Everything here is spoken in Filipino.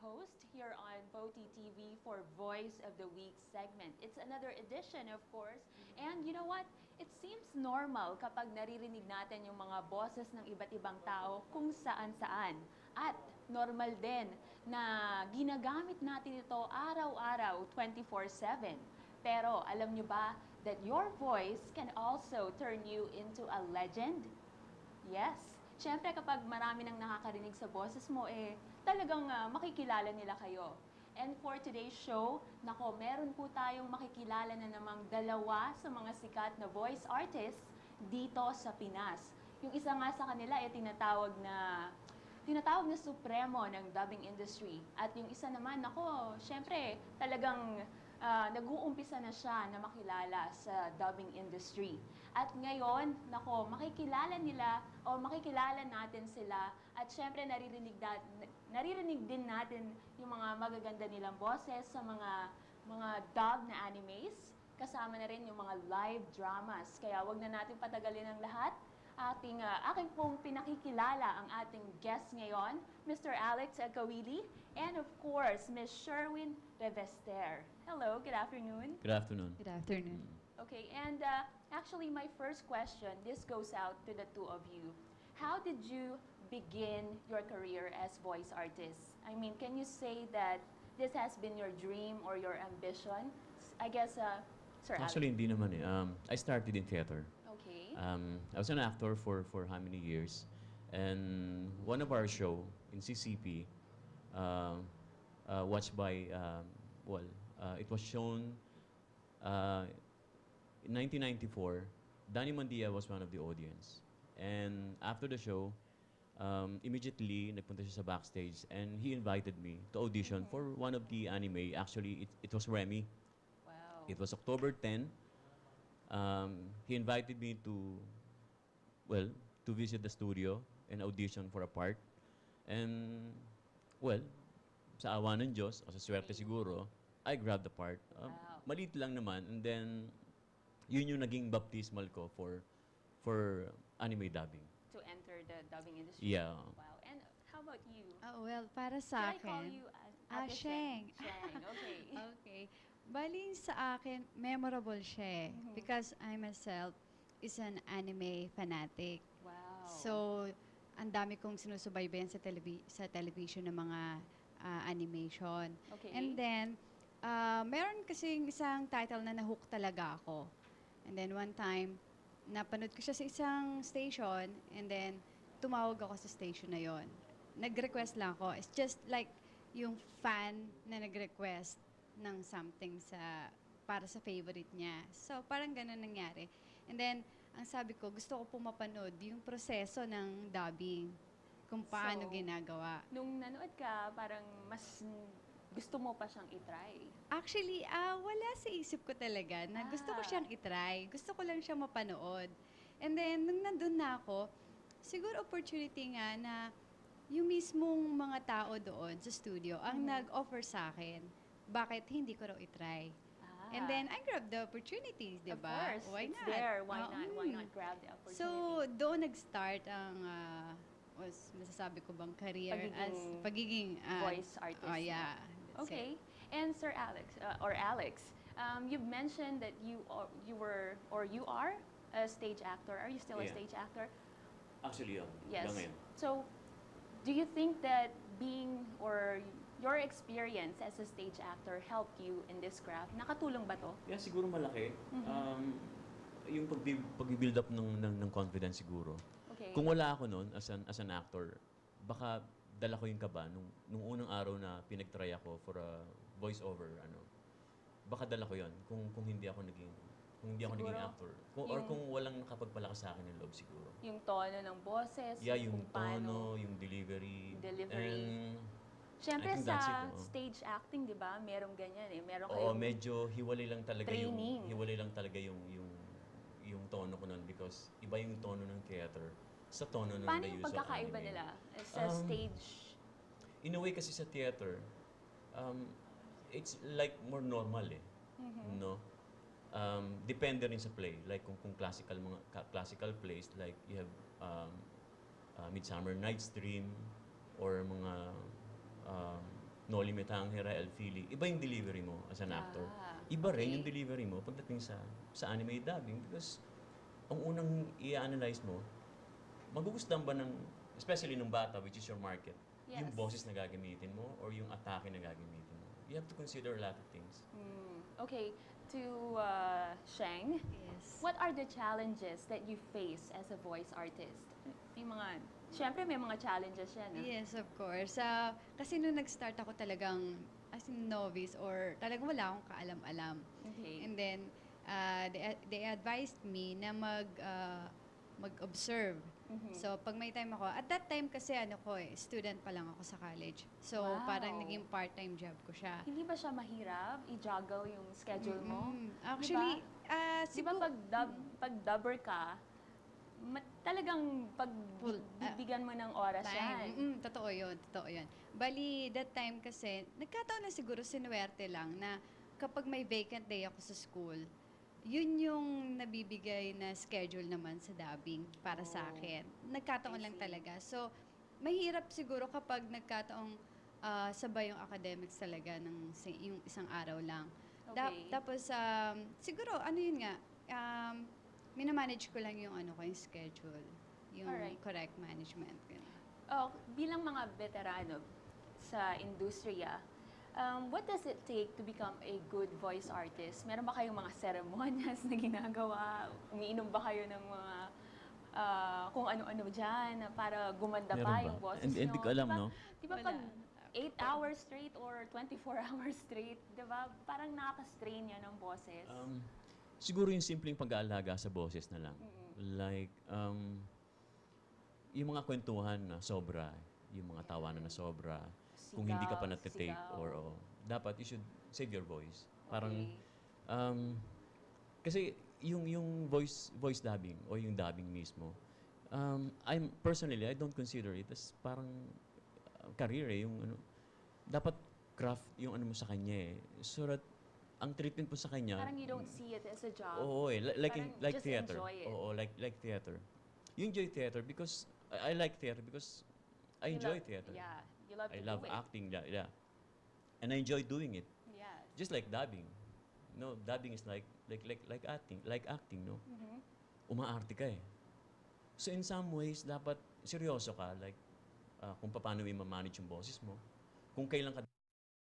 host here on Voti TV for Voice of the Week segment. It's another edition, of course. And you know what? It seems normal kapag naririnig natin yung mga boses ng iba't ibang tao kung saan-saan. At normal din na ginagamit natin ito araw-araw, 24/7. Pero alam nyo ba that your voice can also turn you into a legend? Yes. Siyempre kapag marami nang nakakarinig sa boses mo, talagang makikilala nila kayo. And for today's show, nako, meron po tayong makikilala na namang dalawa sa mga sikat na voice artists dito sa Pinas. Yung isa nga sa kanila ay tinatawag na supremo ng dubbing industry. At yung isa naman, nako, siyempre talagang nag-uumpisa na siya na makilala sa dubbing industry. At ngayon, nako, makikilala natin sila at syempre naririnig din natin yung mga magaganda nilang boses sa mga dub na animes. Kasama na rin yung mga live dramas. Kaya wag na natin patagalin ang lahat. Aking pong pinakikilala ang ating guest ngayon, Mr. Alex Agawili, and of course, Ms. Sherwin Revester. Hello, good afternoon. Good afternoon. Good afternoon. Okay, and actually my first question, this goes out to the two of you. How did you begin your career as voice artist? I mean, can you say that this has been your dream or your ambition? I guess, Sir Alex. Actually, hindi naman eh. I started in theater. Okay. I was an actor for how many years? And one of our show in CCP, watched by, it was shown in 1994. Danny Mandia was one of the audience. And after the show, immediately nagpunta siya sa backstage and he invited me to audition for one of the anime. Actually, it was Remy. Wow. It was October 10. He invited me to visit the studio and audition for a part. And, sa awa ng Diyos, o sa swerte siguro, I grabbed the part. Wow. Maliit lang naman. And then, yun yung naging baptismal ko for anime dubbing. To enter the dubbing industry? Yeah. Wow. And how about you? Para sa Can I call akin, you Ate Sheng. Sheng, okay. Okay. Bali sa akin, memorable siya because I myself is an anime fanatic. Wow. So, ang dami kong sinusubaybayan sa television ng mga animation. Okay. And then, meron kasing isang title na nahook talaga ako. And then one time, napanood ko siya sa isang station and then tumawag ako sa station na yon. Nag-request lang ako. It's just like yung fan na nag-request ng something para sa favorite niya. So, parang ganun nangyari. And then, ang sabi ko, gusto ko po mapanood yung proseso ng dubbing, kung paano ginagawa. Nung nanood ka, parang mas gusto mo pa siyang itry? Actually, wala sa isip ko talaga na gusto ko siyang itry. Gusto ko lang siyang mapanood. And then, nung nandun na ako, siguro opportunity nga na yung mismong mga tao doon sa studio ang nag-offer sa akin, bakit hindi ko raw itry. And then, I grabbed the opportunities, di ba? Of course, Why it's not? there. Why not? Why not grab the opportunity? So, doon nag-start ang, masasabi ko bang career pagiging voice artist. Oh, yeah. Okay. And Sir Alex, Alex, you've mentioned that you are a stage actor. Are you still a stage actor? Actually, Yes. lang ngayon. So, do you think that your experience as a stage actor helped you in this craft? Nakatulong ba to? Yeah, siguro malaki. Yung pag-build up ng confidence siguro. Okay. Kung wala ako noon as an actor, baka dala ko yung kaba nung unang araw na pinag-try ako for a voice-over, baka dala ko yon kung hindi ako naging actor. Kung walang nakapagpalakas sa akin ng loob siguro. Yung tono ng boses, Yeah, yung kung paano, tono, yung delivery. And siyempre I think that's sa it, no? stage acting, di ba? Merong ganyan eh. Meron Oo, kayong medyo hiwalay lang talaga training. yung tono ko nun because iba yung tono ng theater sa tono ng paano the yung use of pagkakaiba anime. nila sa stage? In a way kasi sa theater, it's like more normal eh. No? Depende rin sa play. Like kung classical plays, like you have Midsummer Night's Dream or mga Noli Me Tangere, El Fili, iba yung delivery mo as an actor. Iba rin yung delivery mo pagdating sa anime dubbing because ang unang i-analyze mo, magugustuhan ba ng, especially nung bata, which is your market, yung Yes. boses na gagamitin mo or yung atake na gagamitin mo. You have to consider a lot of things. Okay, to Sheng, Yes. what are the challenges that you face as a voice artist? Siyempre may mga challenges yan. Yes, of course. Kasi nung nag-start ako talagang as in novice or talagang wala akong kaalam-alam. Okay. And then, they advised me na mag-observe. So, pag may time ako, at that time kasi student pa lang ako sa college. So, Wow. parang naging part-time job ko siya. Hindi ba siya mahirap i-juggle yung schedule mo? Actually, Di ba pag dubber ka, talagang Full, bibigyan mo ng oras yan. Totoo yun, totoo yun. Bali, that time kasi, nagkataon na siguro sinuwerte lang na kapag may vacant day ako sa school, yun yung nabibigay na schedule naman sa dubbing para sa akin. Nagkataon I lang see. talaga. So, mahirap siguro kapag nagkataong sabay yung academics talaga yung isang araw lang. Okay. Tapos, siguro, yun nga, minamanage ko lang yung yung schedule. Yung Alright. correct management. Ganun. Bilang mga veterano sa industriya, what does it take to become a good voice artist? Meron ba kayong mga ceremonies na ginagawa? Umiinom ba kayo ng mga kung ano-ano dyan para gumanda Meron pa ba? yung boses nyo? Hindi ko alam, Diba- no? Di ba Wala. pag 8 hours straight or 24 hours straight, di ba? Parang nakaka-strain yan ng boses. Siguro yung simpleng pag-aalaga sa boses na lang. Like, yung mga kwentuhan na sobra, yung mga tawanan na sobra, kung hindi ka pa Sigaw, natitake sigaw. or dapat you should save your voice. Parang, Okay. kasi yung voice dubbing o yung dubbing mismo, I'm personally, I don't consider it as parang career yung dapat craft yung mo sa kanya so that ang treatment po sa kanya, Parang you don't see it as a job. oo like Parang just theater. enjoy it. Oo, like theater. You enjoy theater because I like theater because I You enjoy love- theater. Yeah, you love I to love do it. acting, yeah. And I enjoy doing it. Yeah. Just like dubbing. No, dubbing is like acting, no? Umaarte ka eh. So in some ways dapat seryoso ka like kung paano mo i-manage yung boses mo. Kung kailan ka